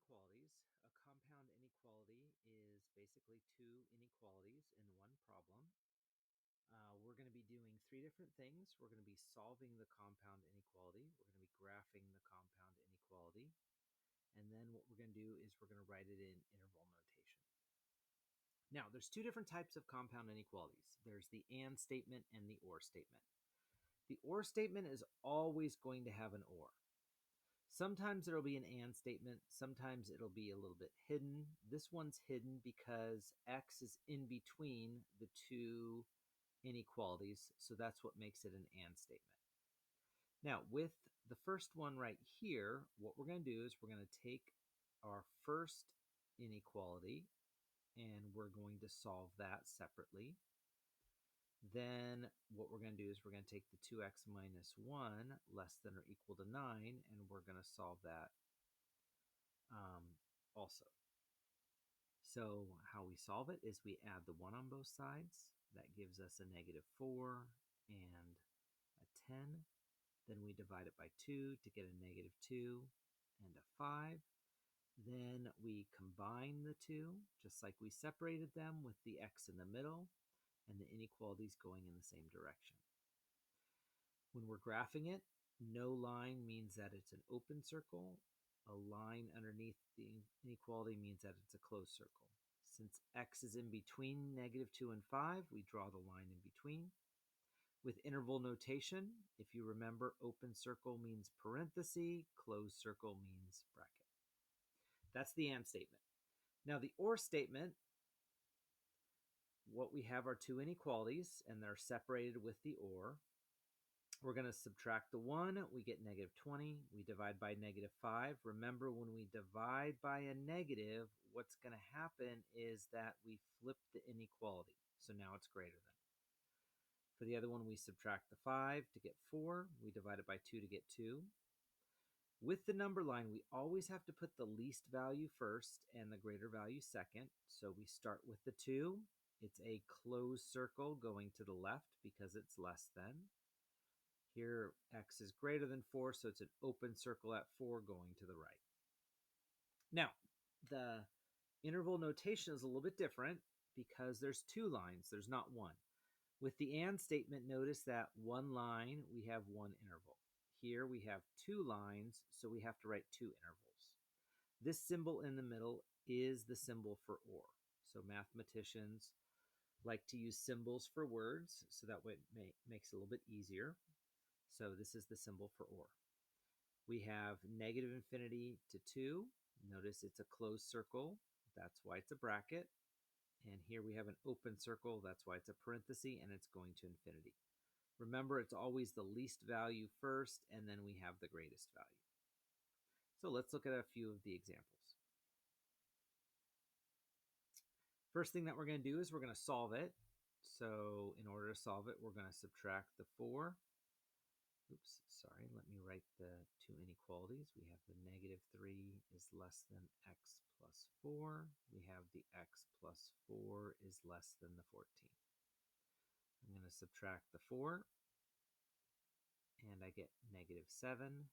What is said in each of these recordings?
inequalities. A compound inequality is basically two inequalities in one problem. We're going to be doing three different things. We're going to be solving the compound inequality. We're going to be graphing the compound inequality. And then what we're going to do is we're going to write it in interval notation. Now, there's two different types of compound inequalities. There's the and statement and the or statement. The or statement is always going to have an or. Sometimes it'll be an and statement. Sometimes it'll be a little bit hidden. This one's hidden because x is in between the two inequalities, so that's what makes it an and statement. Now, with the first one right here, what we're going to do is we're going to take our first inequality and we're going to solve that separately. Then what we're going to do is we're going to take the 2x minus 1 less than or equal to 9, and we're going to solve that also. So how we solve it is we add the 1 on both sides. That gives us a -4 and a 10. Then we divide it by 2 to get a -2 and a 5. Then we combine the two, just like we separated them with the x in the middle and the inequalities going in the same direction. When we're graphing it, no line means that it's an open circle. A line underneath the inequality means that it's a closed circle. Since x is in between -2 and 5, we draw the line in between. With interval notation, if you remember, open circle means parenthesis, closed circle means bracket. That's the and statement. Now the or statement, what we have are two inequalities, and they're separated with the or. We're going to subtract the 1, we get -20. We divide by -5. Remember, when we divide by a negative, what's going to happen is that we flip the inequality. So now it's greater than. For the other one, we subtract the 5 to get 4. We divide it by 2 to get 2. With the number line, we always have to put the least value first and the greater value second. So we start with the 2. It's a closed circle going to the left because it's less than. Here, x is greater than 4, so it's an open circle at 4 going to the right. Now, the interval notation is a little bit different because there's two lines. There's not one. With the and statement, notice that one line, we have one interval. Here we have two lines, so we have to write two intervals. This symbol in the middle is the symbol for or. So mathematicians like to use symbols for words, so that way it makes it a little bit easier. So this is the symbol for or. We have -infinity to 2. Notice it's a closed circle. That's why it's a bracket. And here we have an open circle. That's why it's a parenthesis, and it's going to infinity. Remember, it's always the least value first, and then we have the greatest value. So let's look at a few of the examples. First thing that we're going to do is we're going to solve it. So in order to solve it, we're going to subtract the 4. Let me write the two inequalities. We have the -3 is less than x plus 4. We have the x plus 4 is less than the 14. I'm going to subtract the 4, and I get -7,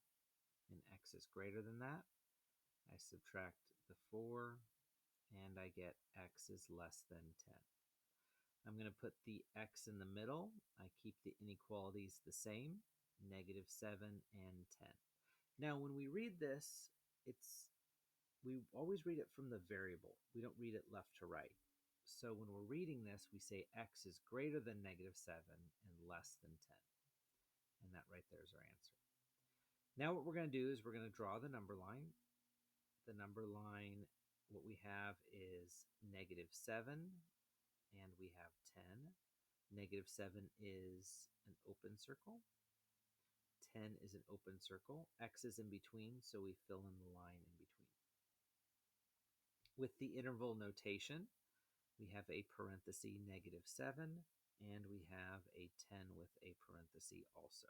and x is greater than that. I subtract the 4, and I get x is less than 10. I'm going to put the x in the middle. I keep the inequalities the same, -7 and 10. Now, when we read this, we always read it from the variable. We don't read it left to right. So when we're reading this, we say x is greater than -7 and less than 10. And that right there is our answer. Now what we're going to do is we're going to draw the number line. The number line, what we have is -7, and we have 10. -7 is an open circle. 10 is an open circle. X is in between, so we fill in the line in between. With the interval notation, we have a parenthesis -7, and we have a 10 with a parenthesis also.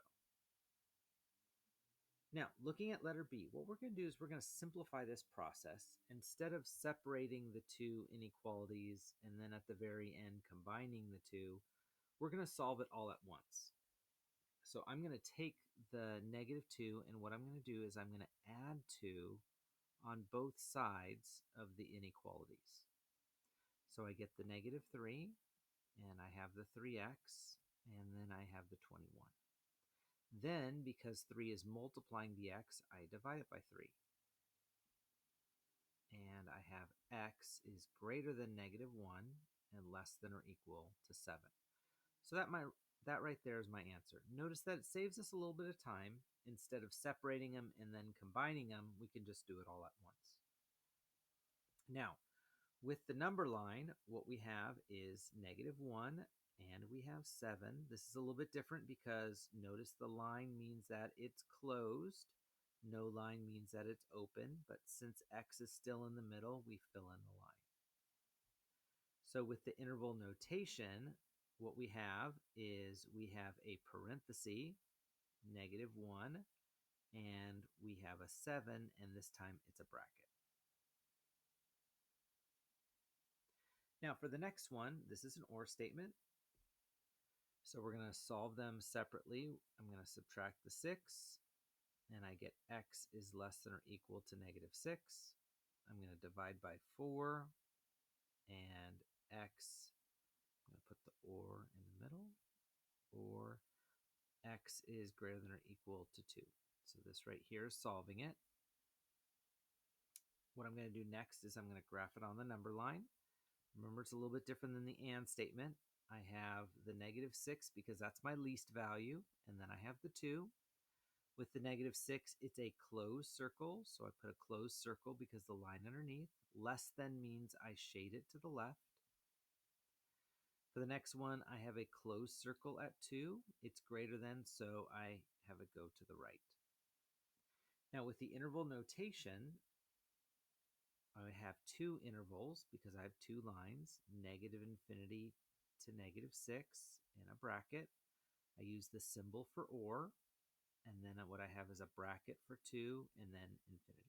Now, looking at letter B, what we're going to do is we're going to simplify this process. Instead of separating the two inequalities and then at the very end combining the two, we're going to solve it all at once. So I'm going to take the -2, and what I'm going to do is I'm going to add 2 on both sides of the inequalities. So I get the negative 3, and I have the 3x, and then I have the 21. Then, because 3 is multiplying the x, I divide it by 3. And I have x is greater than negative 1 and less than or equal to 7. So that right there is my answer. Notice that it saves us a little bit of time. Instead of separating them and then combining them, we can just do it all at once. Now, with the number line, what we have is negative 1 and we have 7. This is a little bit different because notice the line means that it's closed. No line means that it's open, but since x is still in the middle, we fill in the line. So with the interval notation, what we have is we have a parenthesis, negative 1, and we have a 7, and this time it's a bracket. Now for the next one, this is an OR statement. So we're going to solve them separately. I'm going to subtract the 6, and I get x is less than or equal to negative 6. I'm going to divide by 4, and x, I'm going to put the OR in the middle, or x is greater than or equal to 2. So this right here is solving it. What I'm going to do next is I'm going to graph it on the number line. Remember, it's a little bit different than the AND statement. I have the negative 6 because that's my least value, and then I have the 2. With the negative 6, it's a closed circle, so I put a closed circle because the line underneath. Less than means I shade it to the left. For the next one, I have a closed circle at 2. It's greater than, so I have it go to the right. Now with the interval notation, I have 2 intervals because I have 2 lines, negative infinity to negative 6 in a bracket. I use the symbol for OR, and then what I have is a bracket for 2 and then infinity.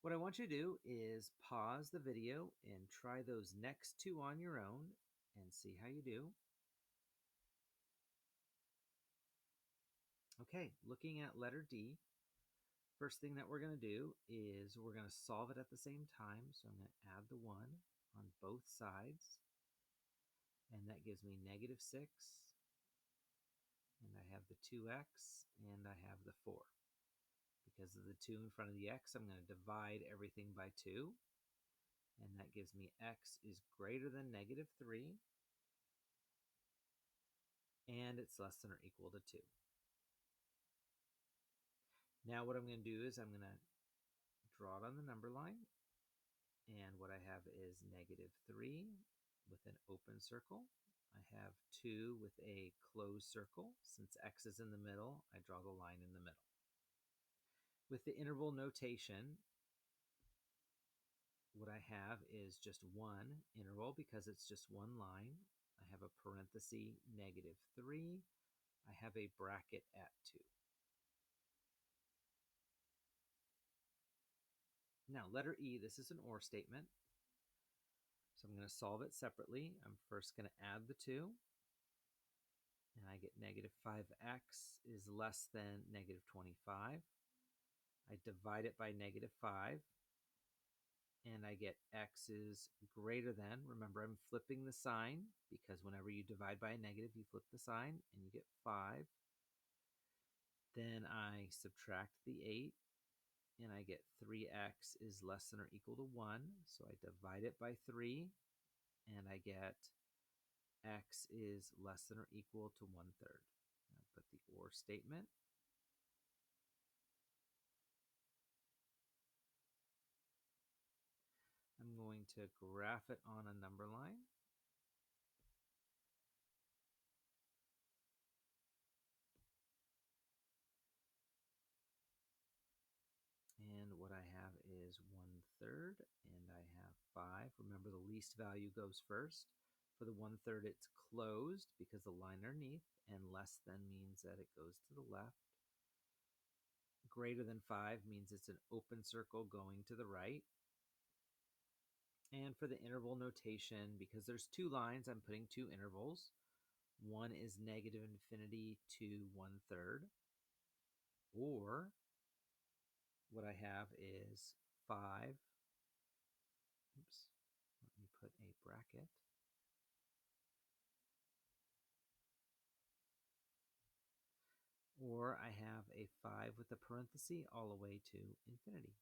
What I want you to do is pause the video and try those next 2 on your own and see how you do. Okay, looking at letter D, first thing that we're going to do is we're going to solve it at the same time. So I'm going to add the 1 on both sides, and that gives me negative 6, and I have the 2x, and I have the 4. Because of the 2 in front of the x, I'm going to divide everything by 2, and that gives me x is greater than negative 3, and it's less than or equal to 2. Now what I'm going to do is I'm going to draw it on the number line, and what I have is negative 3 with an open circle. I have 2 with a closed circle. Since x is in the middle, I draw the line in the middle. With the interval notation, what I have is just one interval because it's just one line. I have a parenthesis, negative 3. I have a bracket at 2. Now, letter E, this is an OR statement. So I'm going to solve it separately. I'm first going to add the 2. And I get negative 5x is less than negative 25. I divide it by negative 5, and I get x is greater than. Remember, I'm flipping the sign because whenever you divide by a negative, you flip the sign, and you get 5. Then I subtract the 8, and I get 3x is less than or equal to 1. So I divide it by 3, and I get x is less than or equal to 1/3. I'll put the OR statement. I'm going to graph it on a number line. And what I have is 1/3, and I have 5. Remember, the least value goes first. For the 1/3, it's closed because the line underneath, and less than means that it goes to the left. Greater than 5 means it's an open circle going to the right. And for the interval notation, because there's 2 lines, I'm putting 2 intervals. One is negative infinity to 1/3, or what I have is 5. Oops. Let me put a bracket. Or I have a 5 with a parenthesis all the way to infinity.